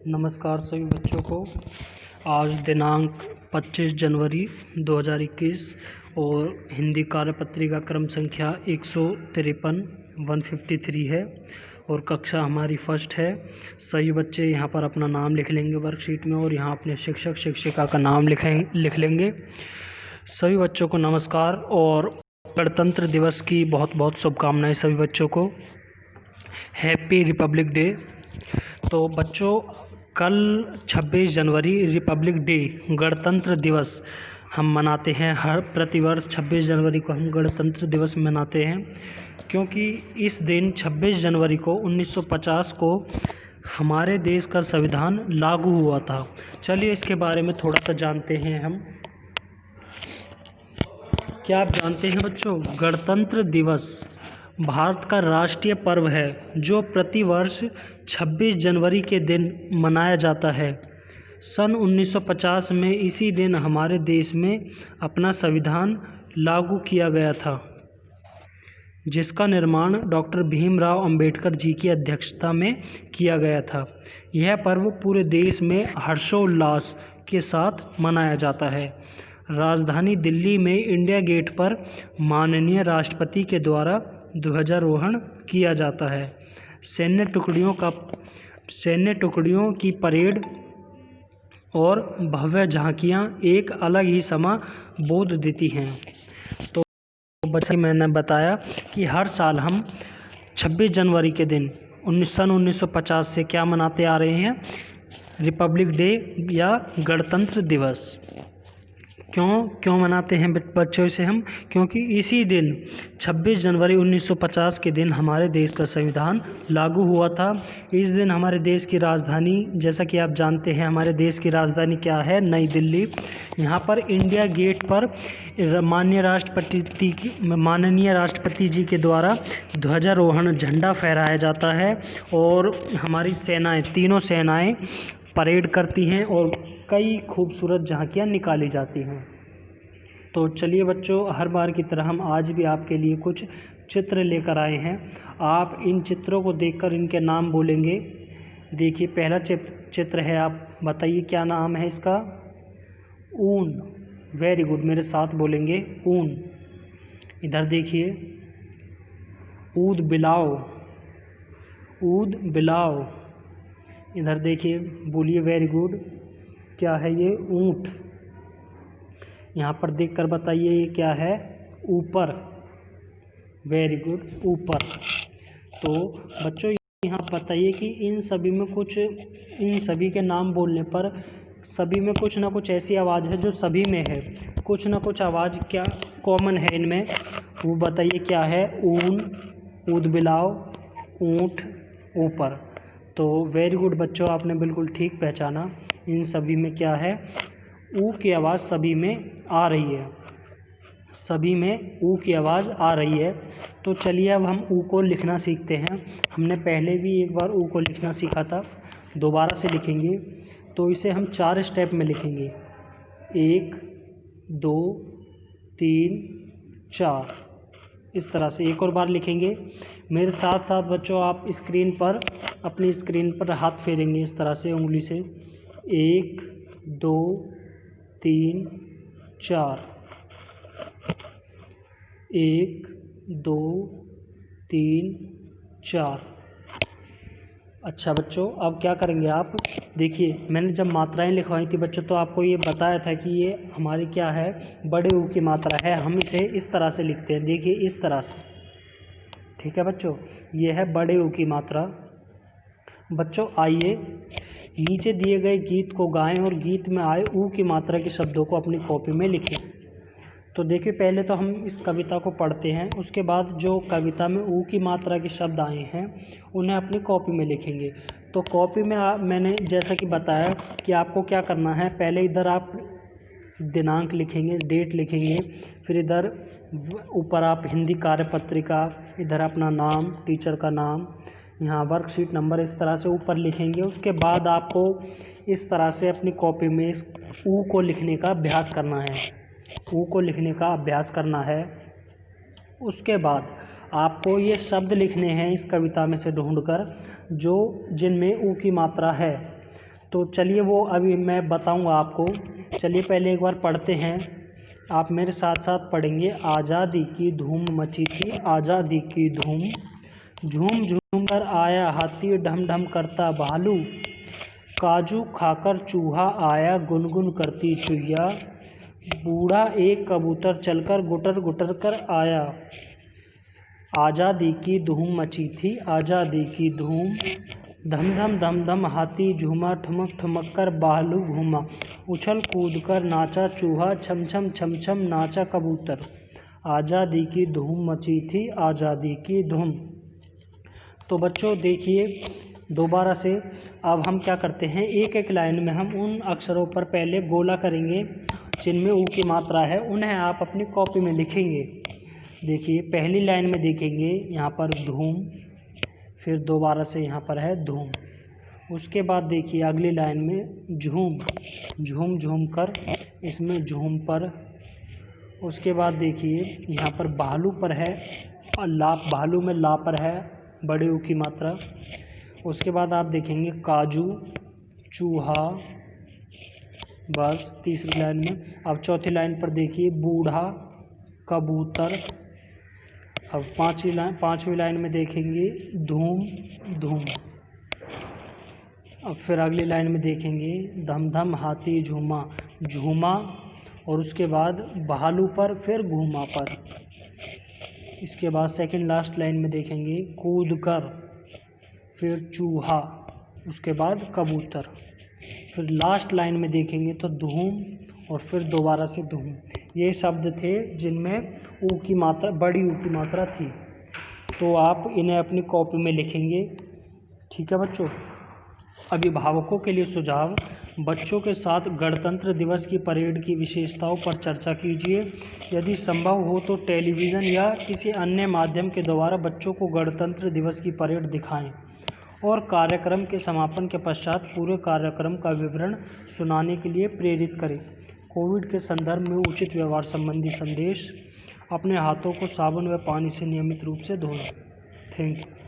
नमस्कार सभी बच्चों को। आज दिनांक 25 जनवरी 2021 और हिंदी कार्यपत्रिका क्रम संख्या 153 है और कक्षा हमारी फर्स्ट है। सभी बच्चे यहाँ पर अपना नाम लिख लेंगे वर्कशीट में और यहाँ अपने शिक्षक शिक्षिका का नाम लिख लेंगे। सभी बच्चों को नमस्कार और गणतंत्र दिवस की बहुत बहुत शुभकामनाएं सभी बच्चों को। Happy Republic day. तो बच्चों, कल 26 जनवरी रिपब्लिक डे गणतंत्र दिवस हम मनाते हैं। हर प्रतिवर्ष 26 जनवरी को हम गणतंत्र दिवस मनाते हैं, क्योंकि इस दिन 26 जनवरी को 1950 को हमारे देश का संविधान लागू हुआ था। चलिए इसके बारे में थोड़ा सा जानते हैं हम। क्या आप जानते हैं बच्चों, गणतंत्र दिवस भारत का राष्ट्रीय पर्व है जो प्रतिवर्ष 26 जनवरी के दिन मनाया जाता है। सन 1950 में इसी दिन हमारे देश में अपना संविधान लागू किया गया था, जिसका निर्माण डॉक्टर भीमराव अंबेडकर जी की अध्यक्षता में किया गया था। यह पर्व पूरे देश में हर्षोल्लास के साथ मनाया जाता है। राजधानी दिल्ली में इंडिया गेट पर माननीय राष्ट्रपति के द्वारा ध्वजारोहण किया जाता है। सैन्य टुकड़ियों की परेड और भव्य झांकियां एक अलग ही समा बोध देती हैं। तो बच्चे, मैंने बताया कि हर साल हम 26 जनवरी के दिन सन 1950 से क्या मनाते आ रहे हैं, रिपब्लिक डे या गणतंत्र दिवस। क्यों मनाते हैं बच्चों इसे हम? क्योंकि इसी दिन 26 जनवरी 1950 के दिन हमारे देश का संविधान लागू हुआ था। इस दिन हमारे देश की राजधानी, जैसा कि आप जानते हैं, हमारे देश की राजधानी क्या है? नई दिल्ली। यहाँ पर इंडिया गेट पर माननीय राष्ट्रपति जी के द्वारा ध्वजारोहण, झंडा फहराया जाता है और हमारी सेनाएं, तीनों सेनाएं परेड करती हैं और कई खूबसूरत झांकियाँ निकाली जाती हैं। तो चलिए बच्चों, हर बार की तरह हम आज भी आपके लिए कुछ चित्र लेकर आए हैं। आप इन चित्रों को देखकर इनके नाम बोलेंगे। देखिए, पहला चित्र है, आप बताइए क्या नाम है इसका? ऊन। वेरी गुड, मेरे साथ बोलेंगे, ऊन। इधर देखिए, ऊद बिलाव। ऊद बिलाव। इधर देखिए, बोलिए, वेरी गुड, क्या है ये? ऊंट। यहाँ पर देखकर बताइए ये क्या है? ऊपर। वेरी गुड, ऊपर। तो बच्चों, यहाँ बताइए कि इन सभी के नाम बोलने पर सभी में कुछ ना कुछ ऐसी आवाज़ है जो सभी में है। कुछ ना कुछ आवाज़ क्या कॉमन है इनमें, वो बताइए क्या है? ऊन, ऊद बिलाव, ऊंट, ऊपर। तो वेरी गुड बच्चों, आपने बिल्कुल ठीक पहचाना। इन सभी में क्या है? ऊ की आवाज़ सभी में आ रही है। सभी में ऊ की आवाज़ आ रही है। तो चलिए अब हम ऊ को लिखना सीखते हैं। हमने पहले भी एक बार ऊ को लिखना सीखा था, दोबारा से लिखेंगे। तो इसे हम 4 स्टेप में लिखेंगे। 1 2 3 4, इस तरह से एक और बार लिखेंगे। मेरे साथ साथ बच्चों, आप अपनी स्क्रीन पर हाथ फेरेंगे इस तरह से उंगली से। 1 2 3 4। 1 2 3 4। अच्छा बच्चों, अब क्या करेंगे आप? देखिए, मैंने जब मात्राएं लिखवाई थी बच्चों, तो आपको ये बताया था कि ये हमारी क्या है? बड़े ऊ की मात्रा है। हम इसे इस तरह से लिखते हैं, देखिए इस तरह से। ठीक है बच्चों, ये है बड़े ऊ की मात्रा। बच्चों आइए नीचे दिए गए गीत को गाएं और गीत में आए ऊ की मात्रा के शब्दों को अपनी कॉपी में लिखें। तो देखिए, पहले तो हम इस कविता को पढ़ते हैं, उसके बाद जो कविता में ऊ की मात्रा के शब्द आए हैं उन्हें अपनी कॉपी में लिखेंगे। तो कॉपी में मैंने जैसा कि बताया कि आपको क्या करना है, पहले इधर आप दिनांक लिखेंगे, डेट लिखेंगे, फिर इधर ऊपर आप हिंदी कार्यपत्रिका, इधर अपना नाम, टीचर का नाम, यहाँ वर्कशीट नंबर, इस तरह से ऊपर लिखेंगे। उसके बाद आपको इस तरह से अपनी कॉपी में इस ऊ को लिखने का अभ्यास करना है। ऊ को लिखने का अभ्यास करना है। उसके बाद आपको ये शब्द लिखने हैं इस कविता में से ढूंढकर जिनमें ऊ की मात्रा है। तो चलिए वो अभी मैं बताऊंगा आपको। चलिए पहले एक बार पढ़ते हैं, आप मेरे साथ साथ पढ़ेंगे। आज़ादी की धूम मची थी, आज़ादी की धूम, झूम झूम कर आया हाथी, ढम ढम करता भालू, काजू खाकर चूहा आया, गुनगुन करती चुईया, बूढ़ा एक कबूतर चलकर गुटर गुटर कर आया। आज़ादी की धूम मची थी, आज़ादी की धूम, धम धम धम धम हाथी झूमा, ठुमक ठुमक कर भालू घूमा, उछल कूद कर नाचा चूहा, छम छम छम छम नाचा कबूतर। आज़ादी की धूम मची थी, आज़ादी की धूम। तो बच्चों देखिए दोबारा से, अब हम क्या करते हैं, एक एक लाइन में हम उन अक्षरों पर पहले गोला करेंगे जिनमें ऊ की मात्रा है, उन्हें आप अपनी कॉपी में लिखेंगे। देखिए पहली लाइन में देखेंगे यहाँ पर धूम, फिर दोबारा से यहाँ पर है धूम। उसके बाद देखिए अगली लाइन में झूम, झूम झूम कर, इसमें झूम पर। उसके बाद देखिए यहाँ पर भालू पर है और ला, भालू में ला पर है बड़े ऊ की मात्रा। उसके बाद आप देखेंगे काजू, चूहा, बस तीसरी लाइन में। अब चौथी लाइन पर देखिए बूढ़ा, कबूतर। अब पांचवी लाइन में देखेंगे धूम धूम। अब फिर अगली लाइन में देखेंगे धम धम हाथी झूमा, झूमा, और उसके बाद भालू पर, फिर घूमा पर। इसके बाद सेकंड लास्ट लाइन में देखेंगे कूद कर, फिर चूहा, उसके बाद कबूतर। फिर लास्ट लाइन में देखेंगे तो धूम और फिर दोबारा से धूम। ये शब्द थे जिनमें ऊ की मात्रा, बड़ी ऊ की मात्रा थी। तो आप इन्हें अपनी कॉपी में लिखेंगे। ठीक है बच्चों। अभिभावकों के लिए सुझाव, बच्चों के साथ गणतंत्र दिवस की परेड की विशेषताओं पर चर्चा कीजिए। यदि संभव हो तो टेलीविज़न या किसी अन्य माध्यम के द्वारा बच्चों को गणतंत्र दिवस की परेड दिखाएं और कार्यक्रम के समापन के पश्चात पूरे कार्यक्रम का विवरण सुनाने के लिए प्रेरित करें। कोविड के संदर्भ में उचित व्यवहार संबंधी संदेश, अपने हाथों को साबुन व पानी से नियमित रूप से धोएं। Thank you.